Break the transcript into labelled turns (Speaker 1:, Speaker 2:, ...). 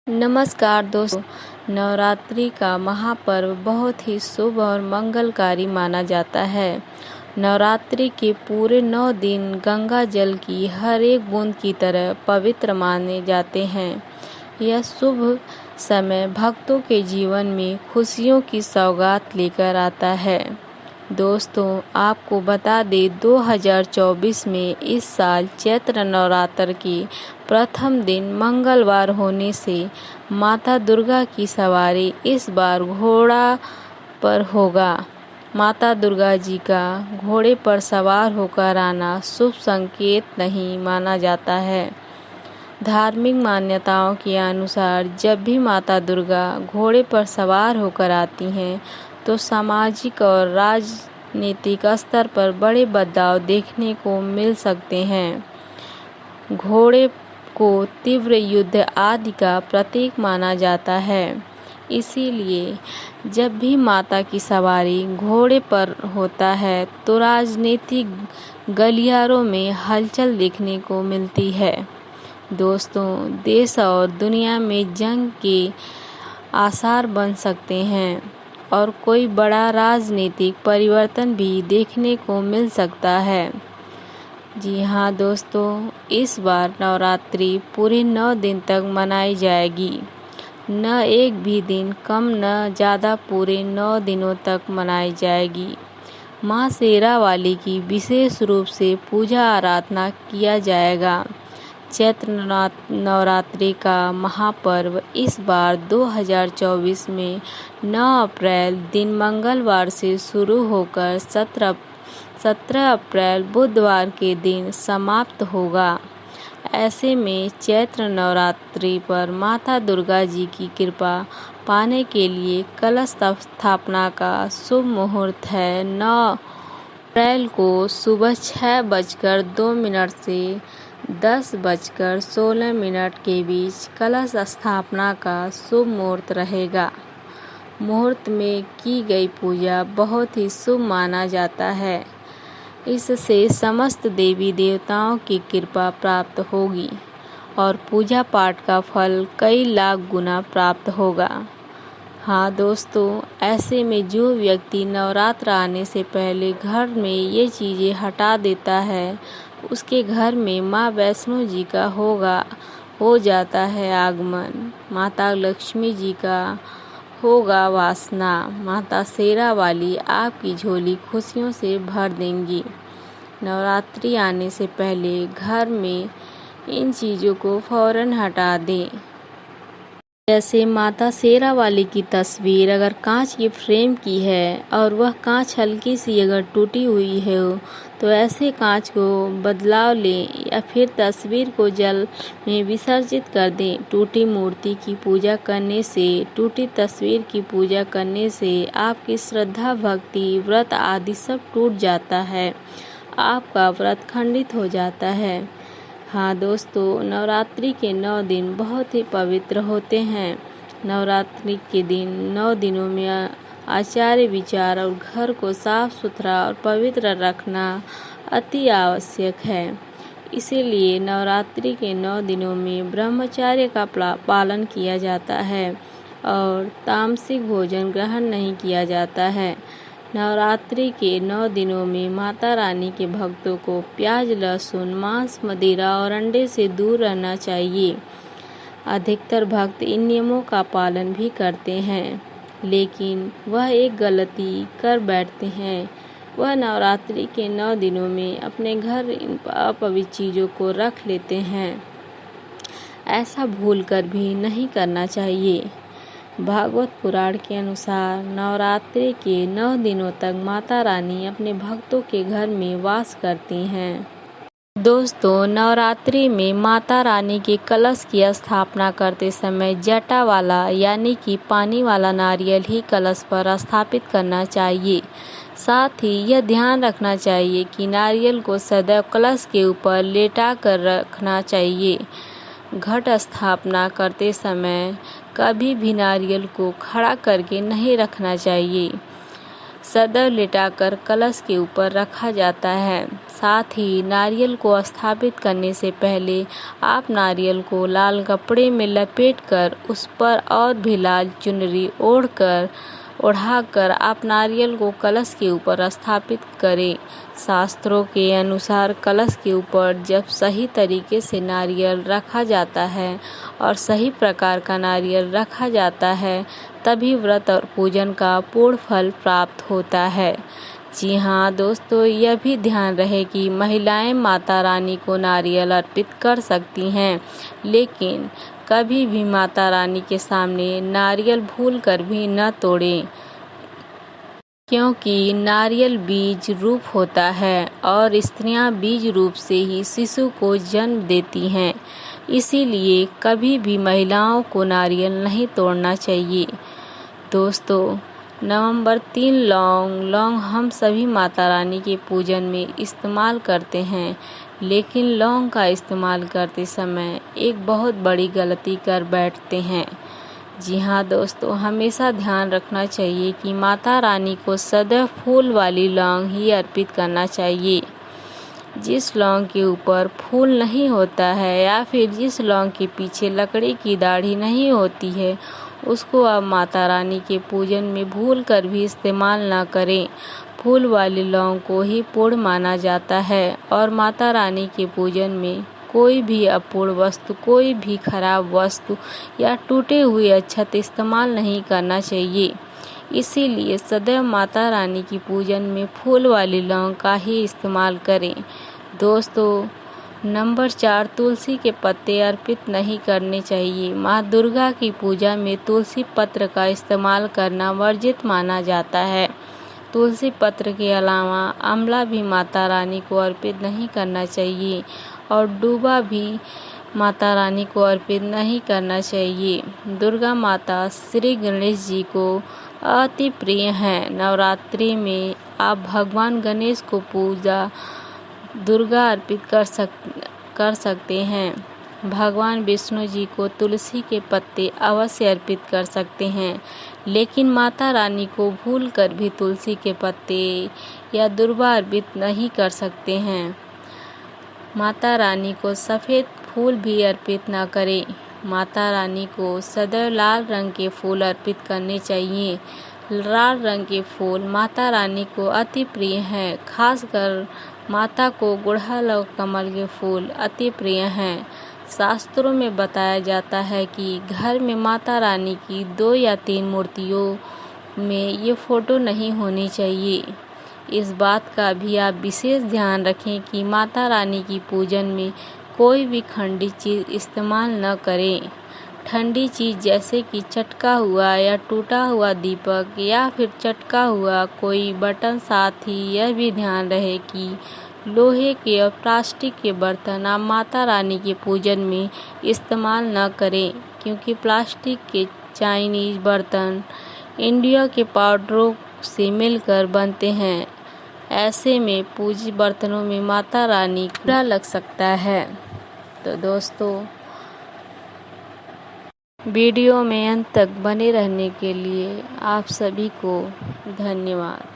Speaker 1: नमस्कार दोस्तों। नवरात्रि का महापर्व बहुत ही शुभ और मंगलकारी माना जाता है। नवरात्रि के पूरे 9 दिन गंगा जल की हर एक बूंद की तरह पवित्र माने जाते हैं। यह शुभ समय भक्तों के जीवन में खुशियों की सौगात लेकर आता है। दोस्तों, आपको बता दें 2024 में इस साल चैत्र नवरात्र के प्रथम दिन मंगलवार होने से माता दुर्गा की सवारी इस बार घोड़ा पर होगा। माता दुर्गा जी का घोड़े पर सवार होकर आना शुभ संकेत नहीं माना जाता है। धार्मिक मान्यताओं के अनुसार जब भी माता दुर्गा घोड़े पर सवार होकर आती हैं तो सामाजिक और राजनीतिक स्तर पर बड़े बदलाव देखने को मिल सकते हैं। घोड़े को तीव्र युद्ध आदि का प्रतीक माना जाता है, इसीलिए जब भी माता की सवारी घोड़े पर होता है तो राजनीतिक गलियारों में हलचल देखने को मिलती है। दोस्तों, देश और दुनिया में जंग के आसार बन सकते हैं और कोई बड़ा राजनीतिक परिवर्तन भी देखने को मिल सकता है। जी हाँ दोस्तों, इस बार नवरात्रि पूरे 9 दिन तक मनाई जाएगी। न एक भी दिन कम न ज़्यादा, पूरे 9 दिनों तक मनाई जाएगी। माँ शेरा वाली की विशेष रूप से पूजा आराधना किया जाएगा। चैत्र नवरात्रि का महापर्व इस बार 2024 में 9 अप्रैल दिन मंगलवार से शुरू होकर 17 अप्रैल बुधवार के दिन समाप्त होगा। ऐसे में चैत्र नवरात्रि पर माता दुर्गा जी की कृपा पाने के लिए कलश स्थापना का शुभ मुहूर्त है। 9 अप्रैल को सुबह 6:02 से 10:16 के बीच कलश स्थापना का शुभ मुहूर्त रहेगा। मुहूर्त में की गई पूजा बहुत ही शुभ माना जाता है। इससे समस्त देवी देवताओं की कृपा प्राप्त होगी और पूजा पाठ का फल कई लाख गुना प्राप्त होगा। हाँ दोस्तों, ऐसे में जो व्यक्ति नवरात्र आने से पहले घर में ये चीज़ें हटा देता है, उसके घर में माँ वैष्णो जी का हो जाता है आगमन। माता लक्ष्मी जी का होगा वासना। माता शेरा वाली आपकी झोली खुशियों से भर देंगी। नवरात्रि आने से पहले घर में इन चीज़ों को फौरन हटा दें। जैसे माता शेरा वाली की तस्वीर अगर कांच की फ्रेम की है और वह कांच हल्की सी अगर टूटी हुई है तो ऐसे कांच को बदलाव लें या फिर तस्वीर को जल में विसर्जित कर दें। टूटी मूर्ति की पूजा करने से, टूटी तस्वीर की पूजा करने से आपकी श्रद्धा, भक्ति, व्रत आदि सब टूट जाता है। आपका व्रत खंडित हो जाता है। हाँ दोस्तों, नवरात्रि के 9 दिन बहुत ही पवित्र होते हैं। नवरात्रि के दिन 9 दिनों में आचार विचार और घर को साफ सुथरा और पवित्र रखना अति आवश्यक है। इसीलिए नवरात्रि के 9 दिनों में ब्रह्मचर्य का पालन किया जाता है और तामसिक भोजन ग्रहण नहीं किया जाता है। नवरात्रि के 9 दिनों में माता रानी के भक्तों को प्याज, लहसुन, मांस, मदिरा और अंडे से दूर रहना चाहिए। अधिकतर भक्त इन नियमों का पालन भी करते हैं, लेकिन वह एक गलती कर बैठते हैं। वह नवरात्रि के 9 दिनों में अपने घर इन अपवित्र चीज़ों को रख लेते हैं। ऐसा भूलकर भी नहीं करना चाहिए। भागवत पुराण के अनुसार नवरात्रि के 9 दिनों तक माता रानी अपने भक्तों के घर में वास करती हैं। दोस्तों, नवरात्रि में माता रानी के कलश की स्थापना करते समय जटा वाला यानी कि पानी वाला नारियल ही कलश पर स्थापित करना चाहिए। साथ ही यह ध्यान रखना चाहिए कि नारियल को सदैव कलश के ऊपर लेटा कर रखना चाहिए। घट स्थापना करते समय कभी भी नारियल को खड़ा करके नहीं रखना चाहिए। सदैव लिटाकर कलश के ऊपर रखा जाता है। साथ ही नारियल को स्थापित करने से पहले आप नारियल को लाल कपड़े में लपेटकर उस पर और भी लाल चुनरी ओढ़ाकर आप नारियल को कलश के ऊपर स्थापित करें। शास्त्रों के अनुसार कलश के ऊपर जब सही तरीके से नारियल रखा जाता है और सही प्रकार का नारियल रखा जाता है, तभी व्रत और पूजन का पूर्ण फल प्राप्त होता है। जी हाँ दोस्तों, यह भी ध्यान रहे कि महिलाएं माता रानी को नारियल अर्पित कर सकती हैं, लेकिन कभी भी माता रानी के सामने नारियल भूलकर भी न तोड़ें, क्योंकि नारियल बीज रूप होता है और स्त्रियां बीज रूप से ही शिशु को जन्म देती हैं। इसीलिए कभी भी महिलाओं को नारियल नहीं तोड़ना चाहिए। दोस्तों, नवंबर 3 लौंग हम सभी माता रानी के पूजन में इस्तेमाल करते हैं, लेकिन लौंग का इस्तेमाल करते समय एक बहुत बड़ी गलती कर बैठते हैं। जी हाँ दोस्तों, हमेशा ध्यान रखना चाहिए कि माता रानी को सदैव फूल वाली लौंग ही अर्पित करना चाहिए। जिस लौंग के ऊपर फूल नहीं होता है या फिर जिस लौंग के पीछे लकड़ी की दाढ़ी नहीं होती है, उसको आप माता रानी के पूजन में भूलकर भी इस्तेमाल ना करें। फूल वाली लौंग को ही पूर्ण माना जाता है और माता रानी के पूजन में कोई भी अपूर्ण वस्तु, कोई भी खराब वस्तु या टूटे हुए अक्षत इस्तेमाल नहीं करना चाहिए। इसीलिए सदैव माता रानी की पूजन में फूल वाली लौंग का ही इस्तेमाल करें। दोस्तों, नंबर 4, तुलसी के पत्ते अर्पित नहीं करने चाहिए। माँ दुर्गा की पूजा में तुलसी पत्र का इस्तेमाल करना वर्जित माना जाता है। तुलसी पत्र के अलावा आंवला भी माता रानी को अर्पित नहीं करना चाहिए और दूबा भी माता रानी को अर्पित नहीं करना चाहिए। दुर्गा माता श्री गणेश जी को अति प्रिय हैं। नवरात्रि में आप भगवान गणेश को पूजा दुर्गा अर्पित कर सकते हैं। भगवान विष्णु जी को तुलसी के पत्ते अवश्य अर्पित कर सकते हैं, लेकिन माता रानी को भूलकर भी तुलसी के पत्ते या दूर्वा अर्पित नहीं कर सकते हैं। माता रानी को सफ़ेद फूल भी अर्पित न करें। माता रानी को सदैव लाल रंग के फूल अर्पित करने चाहिए। लाल रंग के फूल माता रानी को अति प्रिय हैं। खासकर माता को गुड़हल और कमल के फूल अति प्रिय हैं। शास्त्रों में बताया जाता है कि घर में माता रानी की 2 या 3 मूर्तियों में ये फोटो नहीं होनी चाहिए। इस बात का भी आप विशेष ध्यान रखें कि माता रानी की पूजन में कोई भी खंडी चीज़ इस्तेमाल न करें। ठंडी चीज़ जैसे कि चटका हुआ या टूटा हुआ दीपक या फिर चटका हुआ कोई बटन। साथ ही यह भी ध्यान रहे कि लोहे के और प्लास्टिक के बर्तन आप माता रानी के पूजन में इस्तेमाल न करें, क्योंकि प्लास्टिक के चाइनीज बर्तन इंडिया के पाउडरों से मिलकर बनते हैं। ऐसे में पूज्य बर्तनों में माता रानी कीड़ा लग सकता है। तो दोस्तों, वीडियो में अंत तक बने रहने के लिए आप सभी को धन्यवाद।